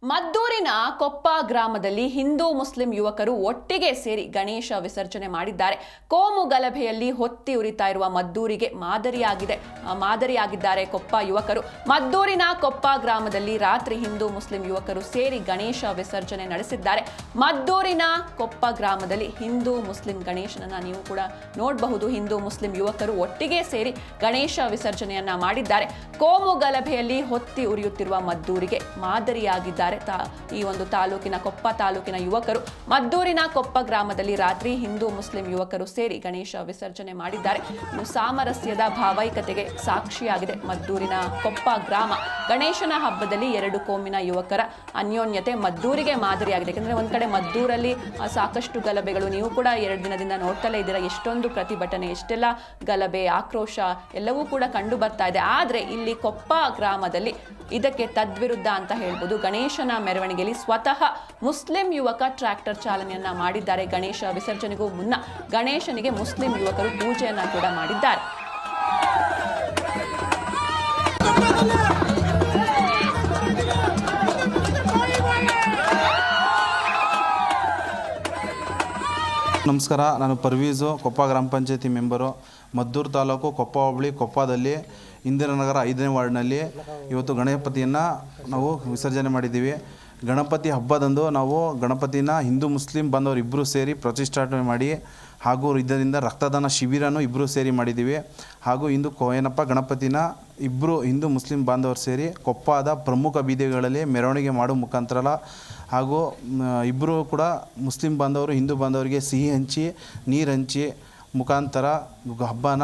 ಮದ್ದೂರಿನ ಕೊಪ್ಪ ಗ್ರಾಮದಲ್ಲಿ ಹಿಂದೂ ಮುಸ್ಲಿಂ ಯುವಕರು ಒಟ್ಟಿಗೆ ಸೇರಿ ಗಣೇಶ ವಿಸರ್ಜನೆ ಮಾಡಿದ್ದಾರೆ. ಕೋಮು ಗಲಭೆಯಲ್ಲಿ ಹೊತ್ತಿ ಉರಿತಾ ಇರುವ ಮದ್ದೂರಿಗೆ ಮಾದರಿಯಾಗಿದ್ದಾರೆ ಕೊಪ್ಪ ಯುವಕರು. ಮದ್ದೂರಿನ ಕೊಪ್ಪ ಗ್ರಾಮದಲ್ಲಿ ರಾತ್ರಿ ಹಿಂದೂ ಮುಸ್ಲಿಂ ಯುವಕರು ಸೇರಿ ಗಣೇಶ ವಿಸರ್ಜನೆ ನಡೆಸಿದ್ದಾರೆ. ಮದ್ದೂರಿನ ಕೊಪ್ಪ ಗ್ರಾಮದಲ್ಲಿ ಹಿಂದೂ ಮುಸ್ಲಿಂ ಗಣೇಶನನ್ನ ನೀವು ಕೂಡ ನೋಡಬಹುದು. ಹಿಂದೂ ಮುಸ್ಲಿಂ ಯುವಕರು ಒಟ್ಟಿಗೆ ಸೇರಿ ಗಣೇಶ ವಿಸರ್ಜನೆಯನ್ನ ಮಾಡಿದ್ದಾರೆ. ಕೋಮು ಗಲಭೆಯಲ್ಲಿ ಹೊತ್ತಿ ಉರಿಯುತ್ತಿರುವ ಮದ್ದೂರಿಗೆ ಮಾದರಿಯಾಗಿದ್ದಾರೆ ಈ ಒಂದು ತಾಲೂಕಿನ ಕೊಪ್ಪ ತಾಲೂಕಿನ ಯುವಕರು. ಮದ್ದೂರಿನ ಕೊಪ್ಪ ಗ್ರಾಮದಲ್ಲಿ ರಾತ್ರಿ ಹಿಂದೂ ಮುಸ್ಲಿಂ ಯುವಕರು ಸೇರಿ ಗಣೇಶ ವಿಸರ್ಜನೆ ಮಾಡಿದ್ದಾರೆ. ಸಾಮರಸ್ಯದ ಭಾವೈಕ್ಯತೆಗೆ ಸಾಕ್ಷಿಯಾಗಿದೆ ಮದ್ದೂರಿನ ಕೊಪ್ಪ ಗ್ರಾಮ. ಗಣೇಶನ ಹಬ್ಬದಲ್ಲಿ ಎರಡು ಕೋಮಿನ ಯುವಕರ ಅನ್ಯೋನ್ಯತೆ ಮದ್ದೂರಿಗೆ ಮಾದರಿಯಾಗಿದೆ. ಯಾಕಂದ್ರೆ ಒಂದ್ ಕಡೆ ಮದ್ದೂರಲ್ಲಿ ಸಾಕಷ್ಟು ಗಲಭೆಗಳು, ನೀವು ಕೂಡ 2 ದಿನದಿಂದ ನೋಡ್ತಲೇ ಇದ್ದೀರಾ, ಎಷ್ಟೊಂದು ಪ್ರತಿಭಟನೆ, ಎಷ್ಟೆಲ್ಲ ಗಲಭೆ, ಆಕ್ರೋಶ ಎಲ್ಲವೂ ಕೂಡ ಕಂಡು ಬರ್ತಾ ಇದೆ. ಆದ್ರೆ ಇಲ್ಲಿ ಕೊಪ್ಪ ಗ್ರಾಮದಲ್ಲಿ ಇದಕ್ಕೆ ತದ್ವಿರುದ್ಧ ಅಂತ ಹೇಳ್ಬೋದು. ಗಣೇಶನ ಮೆರವಣಿಗೆಯಲ್ಲಿ ಸ್ವತಃ ಮುಸ್ಲಿಂ ಯುವಕ ಟ್ರ್ಯಾಕ್ಟರ್ ಚಾಲನೆಯನ್ನ ಮಾಡಿದ್ದಾರೆ. ಗಣೇಶ ವಿಸರ್ಜನೆಗೂ ಮುನ್ನ ಗಣೇಶನಿಗೆ ಮುಸ್ಲಿಂ ಯುವಕರು ಪೂಜೆಯನ್ನ ಕೂಡ ಮಾಡಿದ್ದಾರೆ. ನಮಸ್ಕಾರ, ನಾನು ಪರ್ವೀಜು, ಕೊಪ್ಪ ಗ್ರಾಮ ಪಂಚಾಯತಿ ಮೆಂಬರು. ಮದ್ದೂರು ತಾಲೂಕು ಕೊಪ್ಪ ಹೋಬಳಿ ಕೊಪ್ಪದಲ್ಲಿ ಇಂದಿರಾನಗರ 5ನೇ ವಾರ್ಡ್ನಲ್ಲಿ ಇವತ್ತು ಗಣಪತಿಯನ್ನು ನಾವು ವಿಸರ್ಜನೆ ಮಾಡಿದ್ದೀವಿ. ಗಣಪತಿ ಹಬ್ಬದಂದು ನಾವು ಗಣಪತಿನ ಹಿಂದೂ ಮುಸ್ಲಿಂ ಬಾಂಧವರು ಇಬ್ಬರು ಸೇರಿ ಪ್ರತಿಷ್ಠಾಪನೆ ಮಾಡಿ, ಹಾಗೂ ಇದರಿಂದ ರಕ್ತದಾನ ಶಿಬಿರನೂ ಇಬ್ಬರು ಸೇರಿ ಮಾಡಿದ್ದೀವಿ. ಹಾಗೂ ಇಂದು ಗಣಪತಿನ ಇಬ್ಬರು ಹಿಂದೂ ಮುಸ್ಲಿಂ ಬಾಂಧವರು ಸೇರಿ ಕೊಪ್ಪದ ಪ್ರಮುಖ ಬೀದಿಗಳಲ್ಲಿ ಮೆರವಣಿಗೆ ಮಾಡುವ ಮುಖಾಂತರ, ಹಾಗೂ ಇಬ್ಬರು ಕೂಡ ಮುಸ್ಲಿಂ ಬಾಂಧವರು ಹಿಂದೂ ಬಾಂಧವರಿಗೆ ಸಿಹಿ ಹಂಚಿ ನೀರು ಹಂಚಿ ಮುಖಾಂತರ ಹಬ್ಬನ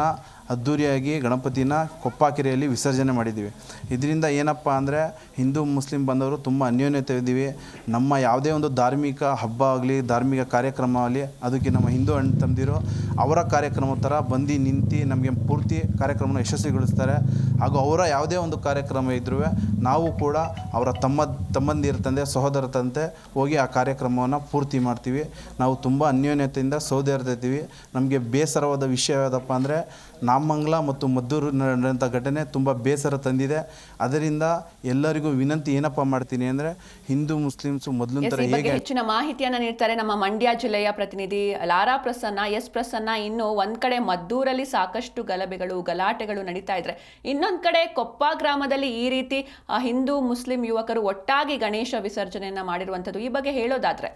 ಅದ್ಧೂರಿಯಾಗಿ ಗಣಪತಿನ ಕೊಪ್ಪ ಕೆರೆಯಲ್ಲಿ ವಿಸರ್ಜನೆ ಮಾಡಿದ್ದೀವಿ. ಇದರಿಂದ ಏನಪ್ಪ ಅಂದರೆ ಹಿಂದೂ ಮುಸ್ಲಿಂ ಬಾಂಧವರು ತುಂಬ ಅನ್ಯೋನ್ಯತೆ ಇದ್ದೀವಿ. ನಮ್ಮ ಯಾವುದೇ ಒಂದು ಧಾರ್ಮಿಕ ಹಬ್ಬ ಆಗಲಿ, ಧಾರ್ಮಿಕ ಕಾರ್ಯಕ್ರಮ ಆಗಲಿ, ಅದಕ್ಕೆ ನಮ್ಮ ಹಿಂದೂ ಅಣ್ಣ ತಮ್ಮದಿರು ಅವರ ಕಾರ್ಯಕ್ರಮ ಥರ ಬಂದು ನಿಂತು ನಮಗೆ ಪೂರ್ತಿ ಕಾರ್ಯಕ್ರಮನ ಯಶಸ್ವಿಗೊಳಿಸ್ತಾರೆ. ಹಾಗೂ ಅವರ ಯಾವುದೇ ಒಂದು ಕಾರ್ಯಕ್ರಮ ಇದ್ರೂ ನಾವು ಕೂಡ ಅವರ ತಮ್ಮಂದಿರ ತಂದೆ ಸಹೋದರ ತಂದೆ ಹೋಗಿ ಆ ಕಾರ್ಯಕ್ರಮವನ್ನು ಪೂರ್ತಿ ಮಾಡ್ತೀವಿ. ನಾವು ತುಂಬ ಅನ್ಯೋನ್ಯತೆಯಿಂದ ಸಹೋದರರಿದ್ದೀವಿ. ನಮಗೆ ಬೇಸರವಾದ ವಿಷಯ ಯಾವುದಪ್ಪ ಅಂದರೆ ನಾಮಂಗಲ ಮತ್ತು ಮದ್ದೂರು ನಡೆದಂಥ ಘಟನೆ ತುಂಬ ಬೇಸರ ತಂದಿದೆ. ಅದರಿಂದ ಎಲ್ಲರಿಗೂ ವಿನಂತಿ ಏನಪ್ಪ ಮಾಡ್ತೀನಿ ಅಂದರೆ, ಹಿಂದೂ ಮುಸ್ಲಿಮ್ಸು ಮೊದಲಿನ ಥರ ಹೇಗೆ ಹೆಚ್ಚಿನ ಮಾಹಿತಿಯನ್ನು ನೀಡ್ತಾರೆ ನಮ್ಮ ಮಂಡ್ಯ ಜಿಲ್ಲೆಯ ಪ್ರತಿನಿಧಿ ಲಾರಾ ಪ್ರಸನ್ನ. ಇನ್ನು ಒಂದ್ ಕಡೆ ಮದ್ದೂರಲ್ಲಿ ಸಾಕಷ್ಟು ಗಲಭೆಗಳು, ಗಲಾಟೆಗಳು ನಡೀತಾ ಇದ್ರೆ, ಇನ್ನೊಂದ್ ಕಡೆ ಕೊಪ್ಪ ಗ್ರಾಮದಲ್ಲಿ ಈ ರೀತಿ ಹಿಂದೂ ಮುಸ್ಲಿಂ ಯುವಕರು ಒಟ್ಟಾಗಿ ಗಣೇಶ ವಿಸರ್ಜನೆಯನ್ನ ಮಾಡಿರುವಂಥದ್ದು, ಈ ಬಗ್ಗೆ ಹೇಳೋದಾದ್ರೆ?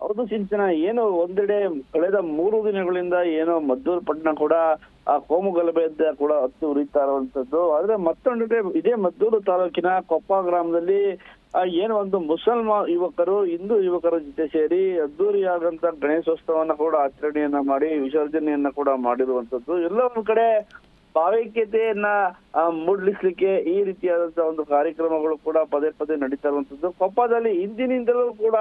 ಹೌದು ಸಿಂಚನ, ಏನು ಒಂದೆಡೆ ಕಳೆದ 3 ದಿನಗಳಿಂದ ಏನೋ ಮದ್ದೂರು ಪಟ್ಟಣ ಕೂಡ ಆ ಕೋಮು ಗಲಭೆಯಿಂದ ಕೂಡ ಹತ್ತಿ ಉರಿತಾ ಇರುವಂತದ್ದು. ಆದ್ರೆ ಮತ್ತೊಂದೆಡೆ ಇದೇ ಮದ್ದೂರು ತಾಲೂಕಿನ ಕೊಪ್ಪ ಗ್ರಾಮದಲ್ಲಿ ಏನು ಒಂದು ಮುಸಲ್ಮಾನ್ ಯುವಕರು ಹಿಂದೂ ಯುವಕರ ಜೊತೆ ಸೇರಿ ಅದ್ದೂರಿಯಾದಂತ ಗಣೇಶೋತ್ಸವನ್ನ ಕೂಡ ಆಚರಣೆಯನ್ನ ಮಾಡಿ ವಿಸರ್ಜನೆಯನ್ನ ಕೂಡ ಮಾಡಿರುವಂತದ್ದು. ಎಲ್ಲ ಒಂದ್ ಕಡೆ ಭಾವೈಕ್ಯತೆಯನ್ನ ಮೂಡಿಸ್ಲಿಕ್ಕೆ ಈ ರೀತಿಯಾದಂತಹ ಒಂದು ಕಾರ್ಯಕ್ರಮಗಳು ಕೂಡ ಪದೇ ಪದೇ ನಡೀತಾ ಇರುವಂತದ್ದು. ಕೊಪ್ಪದಲ್ಲಿ ಹಿಂದಿನಿಂದಲೂ ಕೂಡ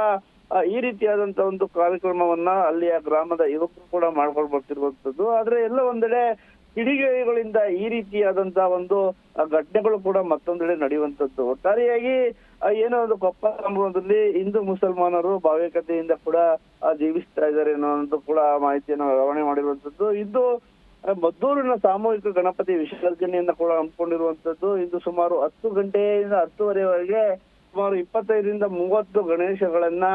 ಈ ರೀತಿಯಾದಂತ ಒಂದು ಕಾರ್ಯಕ್ರಮವನ್ನ ಅಲ್ಲಿಯ ಗ್ರಾಮದ ಯುವಕರು ಕೂಡ ಮಾಡ್ಕೊಂಡು ಬರ್ತಿರುವಂತದ್ದು. ಆದ್ರೆ ಎಲ್ಲ ಒಂದೆಡೆ ಕಿಡಿಗೇಡಿಗಳಿಂದ ಈ ರೀತಿಯಾದಂತಹ ಒಂದು ಘಟನೆಗಳು ಕೂಡ ಮತ್ತೊಂದೆಡೆ ನಡೆಯುವಂತದ್ದು. ಒಟ್ಟಾರೆಯಾಗಿ ಏನೋ ಒಂದು ಕೊಪ್ಪ ಗ್ರಾಮದಲ್ಲಿ ಹಿಂದೂ ಮುಸಲ್ಮಾನರು ಭಾವೈಕ್ಯತೆಯಿಂದ ಕೂಡ ಜೀವಿಸ್ತಾ ಇದ್ದಾರೆ ಅನ್ನೋ ಕೂಡ ಮಾಹಿತಿಯನ್ನು ರವಾನೆ ಮಾಡಿರುವಂತದ್ದು. ಇದು ಮದ್ದೂರಿನ ಸಾಮೂಹಿಕ ಗಣಪತಿ ವಿಸರ್ಜನೆಯನ್ನ ಕೂಡ ಹಮ್ಮಿಕೊಂಡಿರುವಂತದ್ದು. ಇದು ಸುಮಾರು 10 ಗಂಟೆಯಿಂದ 10:30ವರೆಗೆ ಸುಮಾರು 25ರಿಂದ 30 ಗಣೇಶಗಳನ್ನ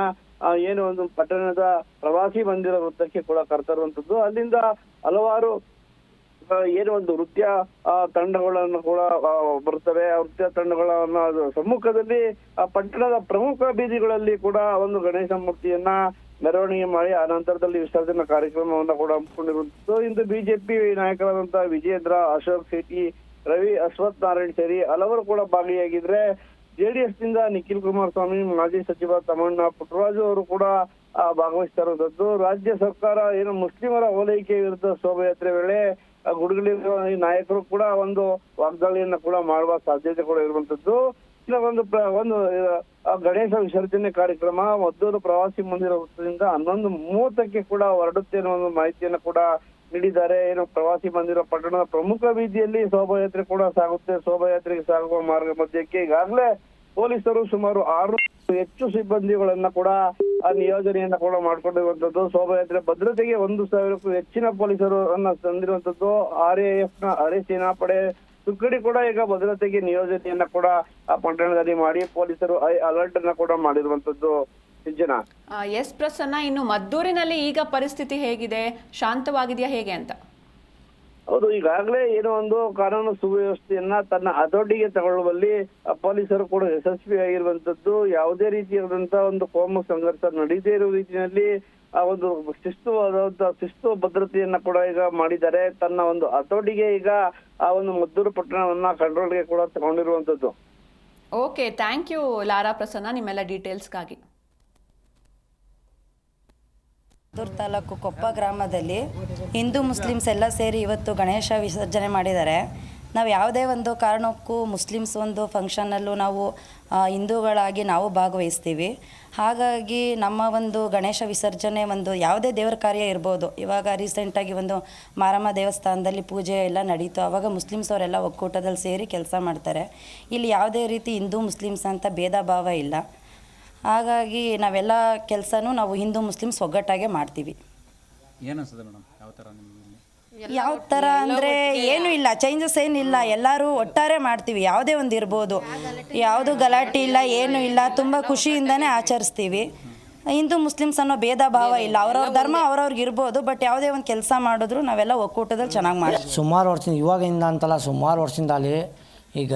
ಏನು ಒಂದು ಪಟ್ಟಣದ ಪ್ರವಾಸಿ ಮಂದಿರ ವೃತ್ತಕ್ಕೆ ಕೂಡ ಕರೆತರುವಂತದ್ದು. ಅಲ್ಲಿಂದ ಹಲವಾರು ಏನು ಒಂದು ನೃತ್ಯ ತಂಡಗಳನ್ನು ಕೂಡ ಬರ್ತವೆ. ಆ ನೃತ್ಯ ತಂಡಗಳನ್ನ ಸಮ್ಮುಖದಲ್ಲಿ ಪಟ್ಟಣದ ಪ್ರಮುಖ ಬೀದಿಗಳಲ್ಲಿ ಕೂಡ ಒಂದು ಗಣೇಶ ಮೂರ್ತಿಯನ್ನ ಮೆರವಣಿಗೆ ಮಾಡಿ ಆ ನಂತರದಲ್ಲಿ ವಿಸರ್ಜನಾ ಕಾರ್ಯಕ್ರಮವನ್ನ ಕೂಡ ಹಮ್ಮಿಕೊಂಡಿರುವಂತದ್ದು. ಇಂದು ಬಿಜೆಪಿ ನಾಯಕರಾದಂತಹ ವಿಜೇಂದ್ರ, ಅಶೋಕ್ ಶೆಟ್ಟಿ, ರವಿ, ಅಶ್ವಥ್ ನಾರಾಯಣ್ ಸೇರಿ ಹಲವರು ಕೂಡ ಭಾಗಿಯಾಗಿದ್ರೆ, JDS ನಿಂದ ನಿಖಿಲ್ ಕುಮಾರಸ್ವಾಮಿ, ಮಾಜಿ ಸಚಿವ ತಮ್ಮಣ್ಣ ಪುಟ್ಟರಾಜು ಅವರು ಕೂಡ ಭಾಗವಹಿಸ್ತಾ ಇರುವಂತದ್ದು. ರಾಜ್ಯ ಸರ್ಕಾರ ಏನು ಮುಸ್ಲಿಮರ ಓಲೈಕೆ ವಿರುದ್ಧ ಶೋಭಾಯಾತ್ರೆ ವೇಳೆ ಗುಡುಗಲಿರುವ ಈ ನಾಯಕರು ಕೂಡ ಒಂದು ವಾಗ್ದಾಳಿಯನ್ನ ಕೂಡ ಮಾಡುವ ಸಾಧ್ಯತೆ ಕೂಡ ಇರುವಂತದ್ದು. ಒಂದು ಗಣೇಶ ವಿಸರ್ಜನೆ ಕಾರ್ಯಕ್ರಮ ಮದ್ದೂರು ಪ್ರವಾಸಿ ಮಂದಿರ ವೃತ್ತದಿಂದ 11:30ಕ್ಕೆ ಕೂಡ ಹೊರಡುತ್ತೆ ಅನ್ನೋ ಒಂದು ಮಾಹಿತಿಯನ್ನು ಕೂಡ ನೀಡಿದ್ದಾರೆ. ಏನು ಪ್ರವಾಸಿ ಮಂದಿರ ಪಟ್ಟಣದ ಪ್ರಮುಖ ಬೀದಿಯಲ್ಲಿ ಶೋಭಾಯಾತ್ರೆ ಕೂಡ ಸಾಗುತ್ತೆ. ಶೋಭಾಯಾತ್ರೆಗೆ ಸಾಗುವ ಮಾರ್ಗ ಮಧ್ಯಕ್ಕೆ ಈಗಾಗಲೇ ಪೊಲೀಸರು ಸುಮಾರು 600 ಹೆಚ್ಚು ಸಿಬ್ಬಂದಿಗಳನ್ನ ಕೂಡ ನಿಯೋಜನೆಯನ್ನ ಕೂಡ ಮಾಡ್ಕೊಂಡಿರುವಂತದ್ದು. ಶೋಭಾಯಾತ್ರೆ ಭದ್ರತೆಗೆ 1,000ಕ್ಕೂ ಹೆಚ್ಚಿನ ಪೊಲೀಸರು ತಂದಿರುವಂತದ್ದು. RAF ನ ಅರೆ ಸೇನಾಪಡೆ ತುಕಡಿ ಕೂಡ ಈಗ ಭದ್ರತೆಗೆ ನಿಯೋಜನೆಯನ್ನ ಕೂಡ ಆ ಪಟ್ಟಣದಲ್ಲಿ ಮಾಡಿ ಪೊಲೀಸರು ಅಲರ್ಟ್ ಅನ್ನ ಕೂಡ ಮಾಡಿರುವಂತದ್ದು ಸಿಂಚನಾ. ಎಸ್ ಪ್ರಸನ್ನ, ಇನ್ನು ಮದ್ದೂರಿನಲ್ಲಿ ಈಗ ಪರಿಸ್ಥಿತಿ ಹೇಗಿದೆ, ಶಾಂತವಾಗಿದೆಯಾ ಹೇಗೆ ಅಂತ? ಹೌದು, ಈಗಾಗಲೇ ಏನೋ ಒಂದು ಕಾನೂನು ಸುವ್ಯವಸ್ಥೆಯನ್ನ ತನ್ನ ಹತೋಟಿಗೆ ತಗೊಳ್ಳುವಲ್ಲಿ ಪೊಲೀಸರು ಕೂಡ ಯಶಸ್ವಿಯಾಗಿರುವಂತದ್ದು. ಯಾವುದೇ ರೀತಿಯಾದಂತಹ ಒಂದು ಕೋಮು ಸಂಘರ್ಷ ನಡೀದೇ ಇರುವ ರೀತಿಯಲ್ಲಿ ಆ ಒಂದು ಶಿಸ್ತು ಭದ್ರತೆಯನ್ನ ಕೂಡ ಈಗ ಮಾಡಿದ್ದಾರೆ. ತನ್ನ ಒಂದು ಹತೋಟಿಗೆ ಈಗ ಆ ಒಂದು ಮದ್ದೂರು ಪಟ್ಟಣವನ್ನ ಕಂಟ್ರೋಲ್ಗೆ ಕೂಡ ತಗೊಂಡಿರುವಂತದ್ದು. Okay, thank you Lara Prasanna ನಿಮ್ಮೆಲ್ಲ ಡೀಟೇಲ್ಸ್ಗಾಗಿ. ಮದ್ದೂರು ತಾಲೂಕು ಕೊಪ್ಪ ಗ್ರಾಮದಲ್ಲಿ ಹಿಂದೂ ಮುಸ್ಲಿಮ್ಸ್ ಎಲ್ಲ ಸೇರಿ ಇವತ್ತು ಗಣೇಶ ವಿಸರ್ಜನೆ ಮಾಡಿದ್ದಾರೆ. ನಾವು ಯಾವುದೇ ಒಂದು ಕಾರಣಕ್ಕೂ ಮುಸ್ಲಿಮ್ಸ್ ಒಂದು ಫಂಕ್ಷನಲ್ಲೂ ನಾವು ಹಿಂದೂಗಳಾಗಿ ನಾವು ಭಾಗವಹಿಸ್ತೀವಿ. ಹಾಗಾಗಿ ನಮ್ಮ ಒಂದು ಗಣೇಶ ವಿಸರ್ಜನೆ ಒಂದು ಯಾವುದೇ ದೇವರ ಕಾರ್ಯ ಇರ್ಬೋದು. ಇವಾಗ ರೀಸೆಂಟಾಗಿ ಒಂದು ಮಾರಮ್ಮ ದೇವಸ್ಥಾನದಲ್ಲಿ ಪೂಜೆ ಎಲ್ಲ ನಡೀತು. ಆವಾಗ ಮುಸ್ಲಿಮ್ಸ್ ಅವರೆಲ್ಲ ಒಕ್ಕೂಟದಲ್ಲಿ ಸೇರಿ ಕೆಲಸ ಮಾಡ್ತಾರೆ. ಇಲ್ಲಿ ಯಾವುದೇ ರೀತಿ ಹಿಂದೂ ಮುಸ್ಲಿಮ್ಸ್ ಅಂತ ಭೇದ ಭಾವ ಇಲ್ಲ. ಹಾಗಾಗಿ ನಾವೆಲ್ಲ ಕೆಲಸನೂ ನಾವು ಹಿಂದೂ ಮುಸ್ಲಿಮ್ಸ್ ಒಗ್ಗಟ್ಟಾಗೆ ಮಾಡ್ತೀವಿ. ಏನಿಸ್ತದೆ ಮೇಡಮ್, ಯಾವ ಥರ ಅಂದರೆ ಏನೂ ಇಲ್ಲ, ಚೇಂಜಸ್ ಏನಿಲ್ಲ. ಎಲ್ಲರೂ ಒಟ್ಟಾರೆ ಮಾಡ್ತೀವಿ. ಯಾವುದೇ ಒಂದು ಇರ್ಬೋದು, ಯಾವುದು ಗಲಾಟೆ ಇಲ್ಲ, ಏನೂ ಇಲ್ಲ. ತುಂಬ ಖುಷಿಯಿಂದನೇ ಆಚರಿಸ್ತೀವಿ. ಹಿಂದೂ ಮುಸ್ಲಿಮ್ಸ್ ಅನ್ನೋ ಭೇದ ಭಾವ ಇಲ್ಲ. ಅವ್ರವ್ರ ಧರ್ಮ ಅವ್ರವ್ರಿಗೆ ಇರ್ಬೋದು, ಬಟ್ ಯಾವುದೇ ಒಂದು ಕೆಲಸ ಮಾಡಿದ್ರು ನಾವೆಲ್ಲ ಒಕ್ಕೂಟದಲ್ಲಿ ಚೆನ್ನಾಗಿ ಮಾಡ್ತೀವಿ. ಸುಮಾರು ವರ್ಷದಿಂದ, ಇವಾಗಿಂದ ಅಂತಲ್ಲ, ಸುಮಾರು ವರ್ಷದಿಂದ ಅಲ್ಲಿ ಈಗ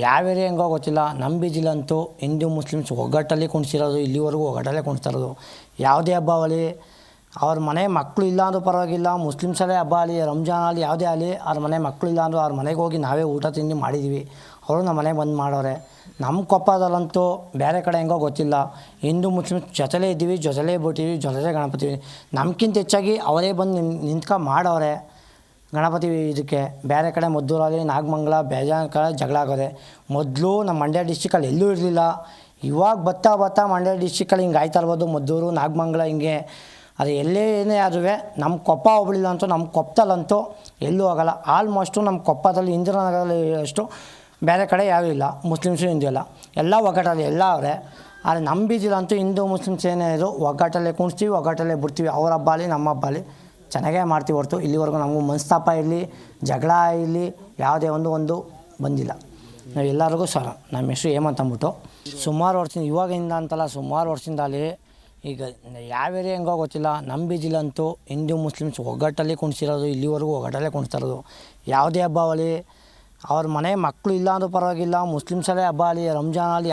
ಯಾವ ಏರಿಯಾ ಹೆಂಗೋ ಗೊತ್ತಿಲ್ಲ, ನಮ್ಮ ಬೀಜಿಲಂತೂ ಹಿಂದೂ ಮುಸ್ಲಿಮ್ಸ್ ಒಗ್ಗಟ್ಟಲ್ಲಿ ಕುಣಿಸಿರೋದು, ಇಲ್ಲಿವರೆಗೂ ಒಗ್ಗಟ್ಟಲ್ಲೇ ಕುಣಿಸ್ತಿರೋದು. ಯಾವುದೇ ಹಬ್ಬ ಆಗಲಿ, ಅವ್ರ ಮನೆ ಮಕ್ಕಳು ಇಲ್ಲ ಅಂದ್ರೂ ಪರವಾಗಿಲ್ಲ, ಮುಸ್ಲಿಮ್ಸಲ್ಲೇ ಹಬ್ಬ ಆಗಲಿ, ರಂಜಾನ್ ಆಗಲಿ, ಯಾವುದೇ ಆಗಲಿ, ಅವ್ರ ಮನೆ ಮಕ್ಕಳು ಇಲ್ಲ ಅಂದರೂ ಅವ್ರ ಮನೆಗೆ ಹೋಗಿ ನಾವೇ ಊಟ ತಿಂಡಿ ಮಾಡಿದ್ದೀವಿ. ಅವರು ನಮ್ಮ ಮನೆಗೆ ಬಂದು ಮಾಡೋರೆ. ನಮ್ಮ ಕೊಪ್ಪದಲ್ಲಂತೂ ಬೇರೆ ಕಡೆ ಹೆಂಗೋ ಗೊತ್ತಿಲ್ಲ, ಹಿಂದೂ ಮುಸ್ಲಿಮ್ಸ್ ಜೊತೆಲೇ ಇದ್ದೀವಿ, ಜೊತೆಲೇ ಬಿಟ್ಟಿವಿ, ಜೊತೆಲೇ ಗಣಪತಿ. ನಮ್ಗಿಂತ ಹೆಚ್ಚಾಗಿ ಅವರೇ ಬಂದು ನಿಂತ್ಕೊಂಡು ಮಾಡೋರೆ ಗಣಪತಿ. ಇದಕ್ಕೆ ಬೇರೆ ಕಡೆ ಮದ್ದೂರಲ್ಲಿ ನಾಗಮಂಗಲ ಬೇಜಾನ್ ಕಡೆ ಜಗಳ ಆಗೋದೆ. ಮೊದಲು ನಮ್ಮ ಮಂಡ್ಯ ಡಿಸ್ಟಿಕಲ್ಲಿ ಎಲ್ಲೂ ಇರಲಿಲ್ಲ. ಇವಾಗ ಬರ್ತಾ ಮಂಡ್ಯ ಡಿಸ್ಟಿಕಲ್ಲಿ ಹಿಂಗೆ ಆಯ್ತಾ ಇರ್ಬೋದು. ಮದ್ದೂರು ನಾಗಮಂಗಲ ಹಿಂಗೆ ಅದು ಎಲ್ಲೇ ಏನೇ ಆದ್ರೂ ನಮ್ಮ ಕೊಪ್ಪ ಹೋಗ್ಲಿಲ್ಲ ಅಂತೂ, ನಮ್ಮ ಕೊಪ್ಪದಲ್ಲಂತೂ ಎಲ್ಲೂ ಆಗೋಲ್ಲ. ಆಲ್ಮೋಸ್ಟು ನಮ್ಮ ಕೊಪ್ಪದಲ್ಲಿ ಇಂದಿರಾನಗರದಲ್ಲಿ ಅಷ್ಟು ಬೇರೆ ಕಡೆ ಯಾರೂ ಇಲ್ಲ. ಮುಸ್ಲಿಮ್ಸು ಹಿಂದೂ ಇಲ್ಲ, ಎಲ್ಲ ಒಗ್ಗಟ್ಟಲ್ಲಿ ಎಲ್ಲ ಅವರೇ. ಆದರೆ ನಮ್ಮ ಬೀದಿಲಂತೂ ಹಿಂದೂ ಮುಸ್ಲಿಮ್ಸ್ ಏನೇ ಇದ್ರು ಒಗ್ಗಟ್ಟಲ್ಲೇ ಕುಣಿಸ್ತೀವಿ, ಒಗ್ಗಟ್ಟಲ್ಲೇ ಬಿಡ್ತೀವಿ. ಅವ್ರ ಹಬ್ಬ ಆಗಲಿ ನಮ್ಮ ಹಬ್ಬ ಆಗಲಿ ಚೆನ್ನಾಗೇ ಮಾಡ್ತೀವಿ. ಹೊರತು ಇಲ್ಲಿವರೆಗೂ ನಮಗೂ ಮನಸ್ತಾಪ ಇರಲಿ, ಜಗಳ ಇರಲಿ, ಯಾವುದೇ ಒಂದು ಬಂದಿಲ್ಲ. ನಾವು ಎಲ್ಲರಿಗೂ ಸರ ನಮ್ಮ ಹೆಸರು ಹೇಮಂತ್ ಅಂದ್ಬಿಟ್ಟು ಸುಮಾರು ವರ್ಷದಿಂದ, ಇವಾಗಿಂದ ಅಂತಲ್ಲ, ಸುಮಾರು ವರ್ಷದಿಂದ ಅಲ್ಲಿ ಈಗ ಯಾವ ಏರಿಯಾ ಹೆಂಗೋ ಗೊತ್ತಿಲ್ಲ, ನಮ್ಮ ಬೀಜಿಲಂತೂ ಹಿಂದೂ ಮುಸ್ಲಿಮ್ಸ್ ಒಗ್ಗಟ್ಟಲ್ಲಿ ಕುಣಿಸಿರೋದು, ಇಲ್ಲಿವರೆಗೂ ಒಗ್ಗಟ್ಟಲ್ಲೇ ಕುಣಿಸ್ತಿರೋದು. ಯಾವುದೇ ಹಬ್ಬ ಆಗಲಿ, ಅವ್ರ ಮನೆ ಮಕ್ಕಳು ಇಲ್ಲ ಅಂದ್ರೂ ಪರವಾಗಿಲ್ಲ, ಮುಸ್ಲಿಮ್ಸಲ್ಲೇ ಹಬ್ಬ ಆಗಲಿ, ರಂಜಾನ್ ಆಗಲಿ,